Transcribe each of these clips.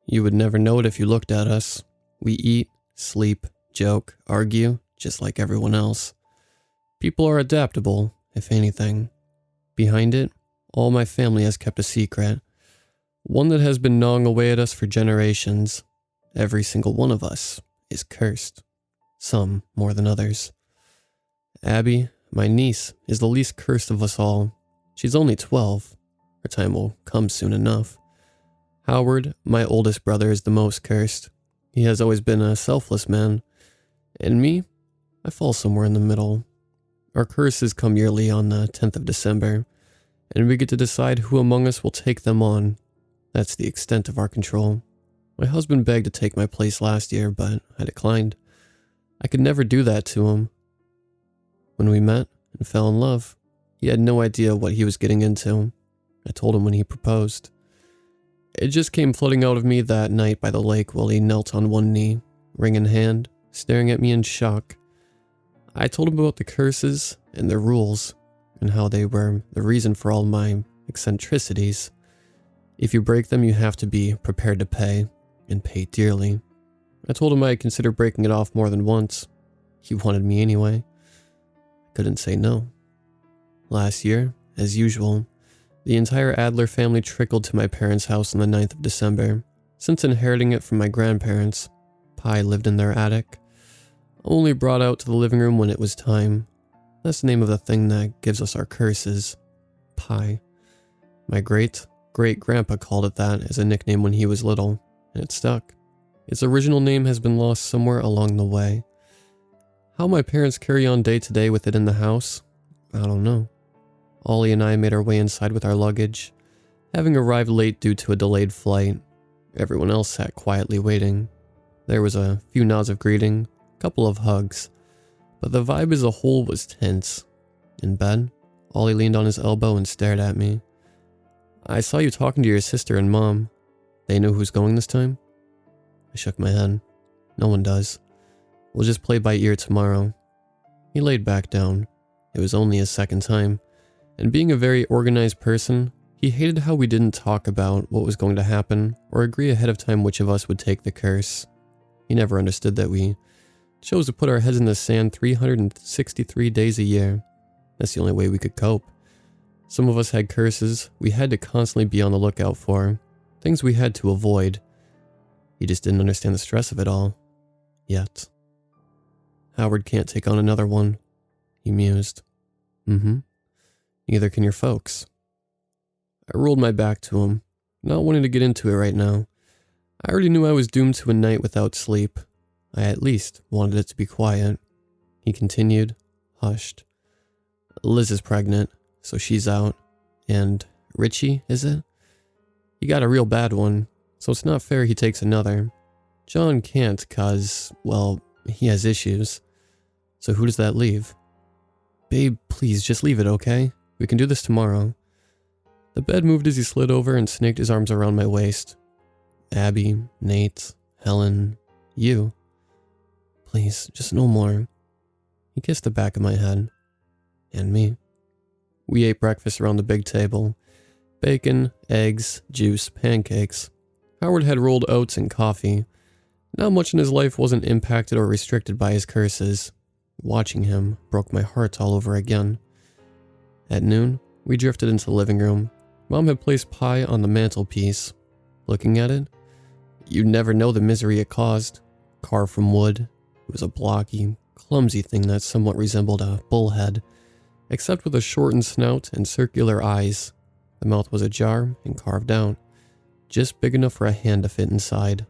You would never know it if you looked at us. We eat, sleep, joke, argue, just like everyone else. People are adaptable, if anything. Behind it, all my family has kept a secret. One that has been gnawing away at us for generations. Every single one of us is cursed. Some more than others. Abby, my niece, is the least cursed of us all. She's only 12. Her time will come soon enough. Howard, my oldest brother, is the most cursed. He has always been a selfless man. And me, I fall somewhere in the middle. Our curses come yearly on the 10th of December, and we get to decide who among us will take them on. That's the extent of our control. My husband begged to take my place last year, but I declined. I could never do that to him. When we met and fell in love, he had no idea what he was getting into. I told him when he proposed. It just came flooding out of me that night by the lake while he knelt on one knee, ring in hand, staring at me in shock. I told him about the curses and the rules, and how they were the reason for all my eccentricities. If you break them, you have to be prepared to pay, and pay dearly. I told him I'd consider breaking it off more than once. He wanted me anyway. I couldn't say no. Last year, as usual, the entire Adler family trickled to my parents' house on the 9th of December. Since inheriting it from my grandparents, Pi lived in their attic. Only brought out to the living room when it was time. That's the name of the thing that gives us our curses. Pi. My great-great-grandpa called it that as a nickname when he was little, and it stuck. Its original name has been lost somewhere along the way. How my parents carry on day to day with it in the house, I don't know. Ollie and I made our way inside with our luggage, having arrived late due to a delayed flight. Everyone else sat quietly waiting. There was a few nods of greeting, a couple of hugs, but the vibe as a whole was tense. In bed, Ollie leaned on his elbow and stared at me. I saw you talking to your sister and mom. They know who's going this time? I shook my head. No one does. We'll just play by ear tomorrow. He laid back down. It was only his second time. And being a very organized person, he hated how we didn't talk about what was going to happen or agree ahead of time which of us would take the curse. He never understood that we chose to put our heads in the sand 363 days a year. That's the only way we could cope. Some of us had curses we had to constantly be on the lookout for, things we had to avoid. He just didn't understand the stress of it all. Yet. Howard can't take on another one, he mused. Neither can your folks. I rolled my back to him, not wanting to get into it right now. I already knew I was doomed to a night without sleep. I at least wanted it to be quiet. He continued, hushed. Liz is pregnant, so she's out. And Richie, is it? He got a real bad one, so it's not fair he takes another. John can't cause, well, he has issues. So who does that leave? Babe, please, just leave it, okay? We can do this tomorrow. The bed moved as he slid over and snaked his arms around my waist. Abby, Nate, Helen, you. Please, just no more. He kissed the back of my head. And me. We ate breakfast around the big table. Bacon, eggs, juice, pancakes. Howard had rolled oats and coffee. Not much in his life wasn't impacted or restricted by his curses. Watching him broke my heart all over again. At noon, we drifted into the living room. Mom had placed pie on the mantelpiece. Looking at it, you'd never know the misery it caused. Carved from wood, it was a blocky, clumsy thing that somewhat resembled a bullhead, except with a shortened snout and circular eyes. The mouth was ajar and carved out, just big enough for a hand to fit inside.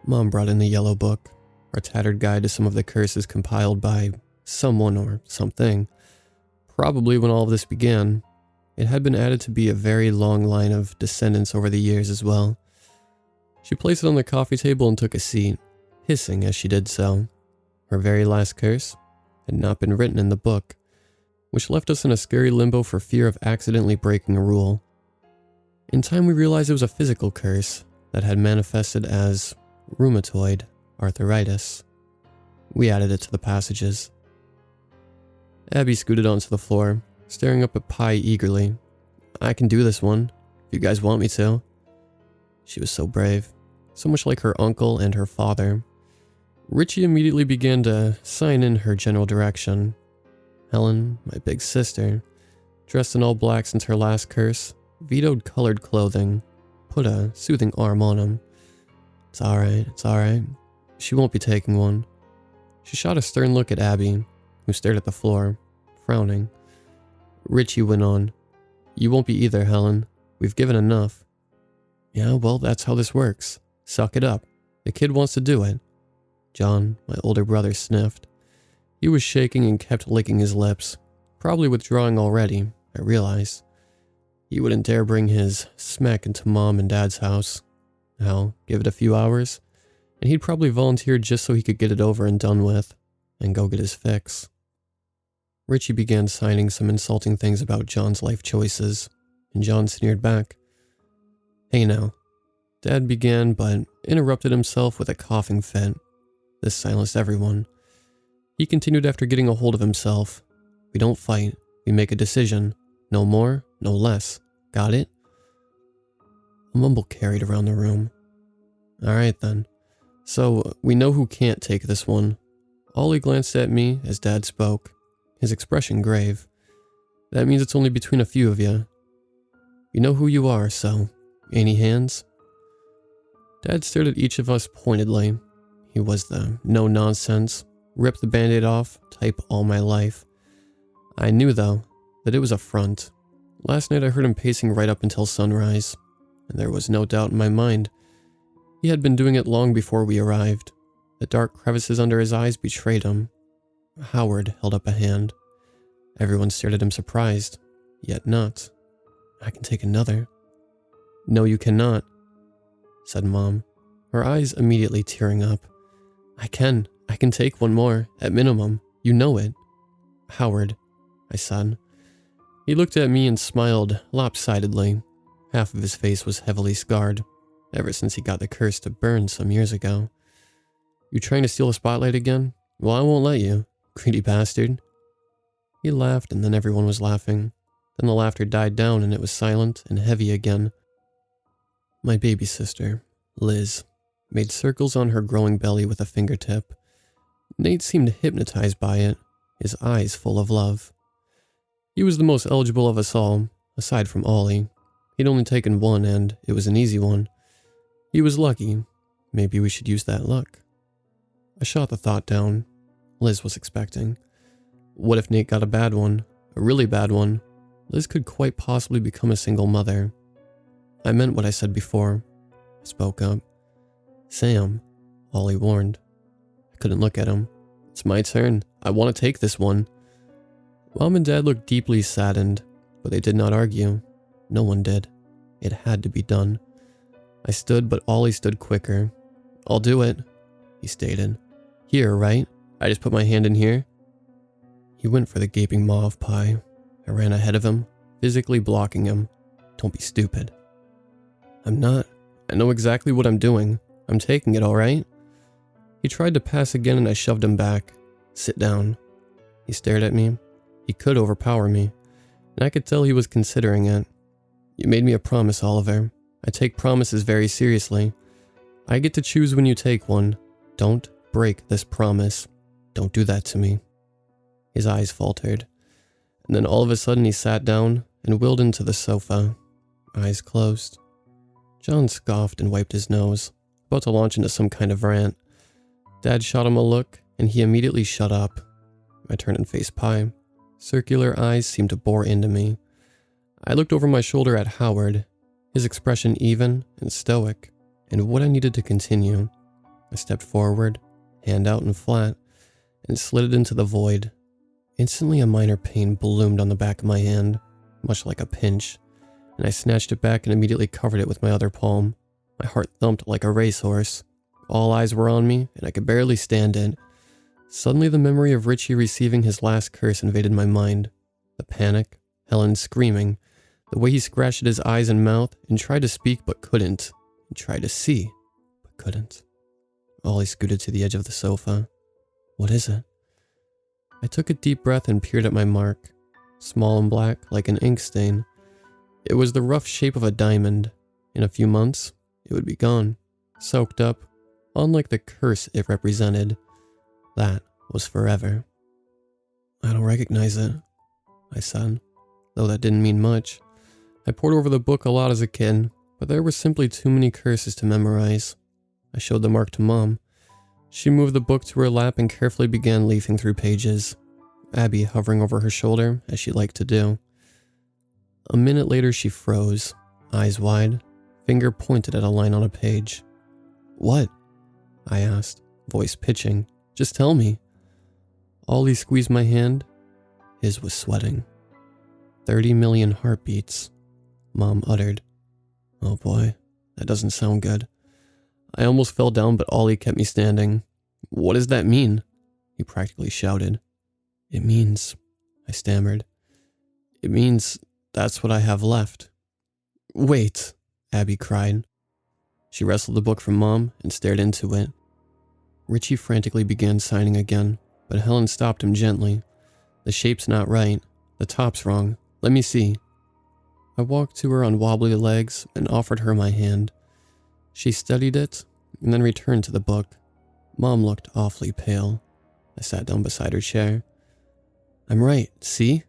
Mom brought in the yellow book, our tattered guide to some of the curses compiled by someone or something. Probably when all of this began. It had been added to be a very long line of descendants over the years as well. She placed it on the coffee table and took a seat, hissing as she did so. Her very last curse had not been written in the book, which left us in a scary limbo for fear of accidentally breaking a rule. In time we realized it was a physical curse that had manifested as rheumatoid arthritis. We added it to the passages. Abby scooted onto the floor, staring up at Pi eagerly. I can do this one, if you guys want me to. She was so brave, so much like her uncle and her father. Richie immediately began to sign in her general direction. Helen, my big sister, dressed in all black since her last curse, vetoed colored clothing, put a soothing arm on him. It's alright. She won't be taking one. She shot a stern look at Abby, who stared at the floor, frowning. Richie went on, "You won't be either, Helen. We've given enough." "Yeah, well, that's how this works. Suck it up. The kid wants to do it." John, my older brother, sniffed. He was shaking and kept licking his lips, probably withdrawing already, I realized. He wouldn't dare bring his smack into Mom and Dad's house. Hell, give it a few hours, and he'd probably volunteer just so he could get it over and done with, and go get his fix. Richie began signing some insulting things about John's life choices, and John sneered back. "Hey now." Dad began, but interrupted himself with a coughing fit. This silenced everyone. He continued after getting a hold of himself. "We don't fight. We make a decision. No more, no less. Got it?" A mumble carried around the room. "Alright then. So, we know who can't take this one." Ollie glanced at me as Dad spoke, his expression grave. "That means it's only between a few of you. You know who you are, so any hands?" Dad stared at each of us pointedly. He was the no-nonsense, rip the band-aid off type all my life. I knew, though, that it was a front. Last night I heard him pacing right up until sunrise, and there was no doubt in my mind. He had been doing it long before we arrived. The dark crevices under his eyes betrayed him. Howard held up a hand. Everyone stared at him surprised, yet not. "I can take another." "No, you cannot," said Mom, her eyes immediately tearing up. I can take one more, at minimum. You know it." "Howard," I said. He looked at me and smiled lopsidedly. Half of his face was heavily scarred, ever since he got the curse to burn some years ago. "You trying to steal the spotlight again? Well, I won't let you, greedy bastard." He laughed, and then everyone was laughing. Then the laughter died down and it was silent and heavy again. My baby sister, Liz, made circles on her growing belly with a fingertip. Nate seemed hypnotized by it, his eyes full of love. He was the most eligible of us all, aside from Ollie. He'd only taken one, and it was an easy one. He was lucky. Maybe we should use that luck. I shot the thought down. Liz was expecting. What if Nate got a bad one? A really bad one? Liz could quite possibly become a single mother. I meant what I said before. I spoke up. "Sam," Ollie warned. I couldn't look at him. "It's my turn. I want to take this one." Mom and Dad looked deeply saddened, but they did not argue. No one did. It had to be done. I stood, but Ollie stood quicker. "I'll do it," he stated. "Here, right? I just put my hand in here." He went for the gaping maw of pie. I ran ahead of him, physically blocking him. "Don't be stupid." "I'm not. I know exactly what I'm doing. I'm taking it, all right?" He tried to pass again and I shoved him back. "Sit down." He stared at me. He could overpower me, and I could tell he was considering it. "You made me a promise, Oliver. I take promises very seriously. I get to choose when you take one. Don't break this promise. Don't do that to me." His eyes faltered, and then all of a sudden he sat down and willed into the sofa, eyes closed. John scoffed and wiped his nose, about to launch into some kind of rant. Dad shot him a look, and he immediately shut up. I turned and faced Pie. Circular eyes seemed to bore into me. I looked over my shoulder at Howard, his expression even and stoic, and what I needed to continue. I stepped forward, hand out and flat, and slid it into the void. Instantly a minor pain bloomed on the back of my hand, much like a pinch, and I snatched it back and immediately covered it with my other palm. My heart thumped like a racehorse. All eyes were on me, and I could barely stand it. Suddenly the memory of Richie receiving his last curse invaded my mind. The panic, Helen screaming, the way he scratched at his eyes and mouth and tried to speak but couldn't, and tried to see but couldn't. Ollie scooted to the edge of the sofa. "What is it?" I took a deep breath and peered at my mark, small and black like an ink stain. It was the rough shape of a diamond. In a few months, it would be gone, soaked up, unlike the curse it represented. That was forever. I don't recognize it, I said, though that didn't mean much. I pored over the book a lot as a kid, but there were simply too many curses to memorize. I showed the mark to Mom. She moved the book to her lap and carefully began leafing through pages, Abby hovering over her shoulder as she liked to do. A minute later she froze, eyes wide, finger pointed at a line on a page. "What?" I asked, voice pitching. "Just tell me." Ollie squeezed my hand. His was sweating. 30 million heartbeats, Mom uttered. Oh boy, that doesn't sound good. I almost fell down, but Ollie kept me standing. "What does that mean?" he practically shouted. "It means," I stammered. "It means that's what I have left." "Wait," Abby cried. She wrestled the book from Mom and stared into it. Richie frantically began signing again, but Helen stopped him gently. "The shape's not right. The top's wrong. Let me see." I walked to her on wobbly legs and offered her my hand. She studied it and then returned to the book. Mom looked awfully pale. I sat down beside her chair. "I'm right, see?"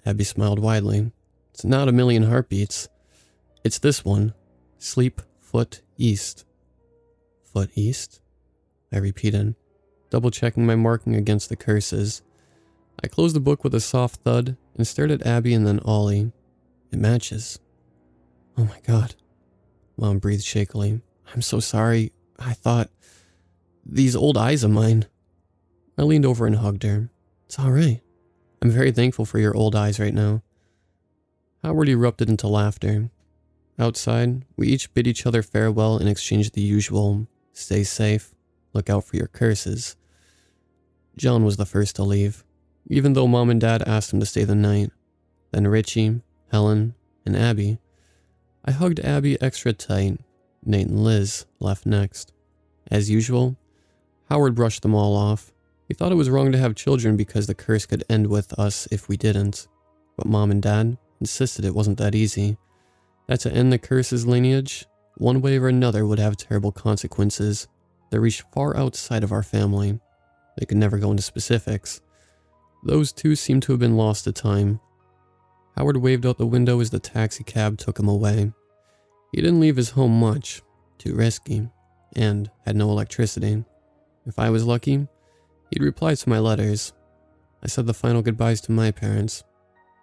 Abby smiled widely. "It's not a million heartbeats. It's this one. Sleep, foot, east." "Foot east?" I repeated, double-checking my marking against the curses. I closed the book with a soft thud and stared at Abby and then Ollie. It matches. "Oh my God," Mom breathed shakily. "I'm so sorry. I thought... These old eyes of mine." I leaned over and hugged her. "It's all right. I'm very thankful for your old eyes right now." Howard erupted into laughter. Outside, we each bid each other farewell and exchanged the usual, "Stay safe, look out for your curses." John was the first to leave, even though Mom and Dad asked him to stay the night. Then Richie, Helen, and Abby. I hugged Abby extra tight. Nate and Liz left next. As usual, Howard brushed them all off. He thought it was wrong to have children because the curse could end with us if we didn't. But Mom and Dad insisted it wasn't that easy. That to end the curse's lineage, one way or another would have terrible consequences that reached far outside of our family. They could never go into specifics. Those two seemed to have been lost to time. Howard waved out the window as the taxi cab took him away. He didn't leave his home much, too risky, and had no electricity. If I was lucky, he'd reply to my letters. I said the final goodbyes to my parents.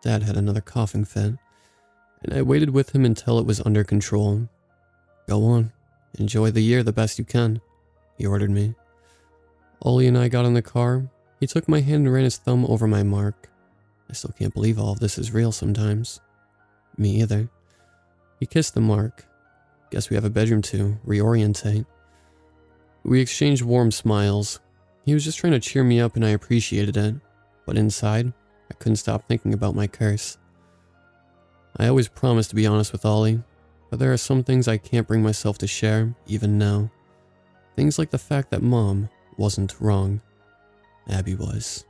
Dad had another coughing fit, and I waited with him until it was under control. "Go on, enjoy the year the best you can," he ordered me. Ollie and I got in the car. He took my hand and ran his thumb over my mark. I still can't believe all of this is real sometimes. Me either. He kissed the mark. Guess we have a bedroom to reorientate. We exchanged warm smiles. He was just trying to cheer me up and I appreciated it. But inside, I couldn't stop thinking about my curse. I always promised to be honest with Ollie, but there are some things I can't bring myself to share, even now. Things like the fact that Mom wasn't wrong. Abby was.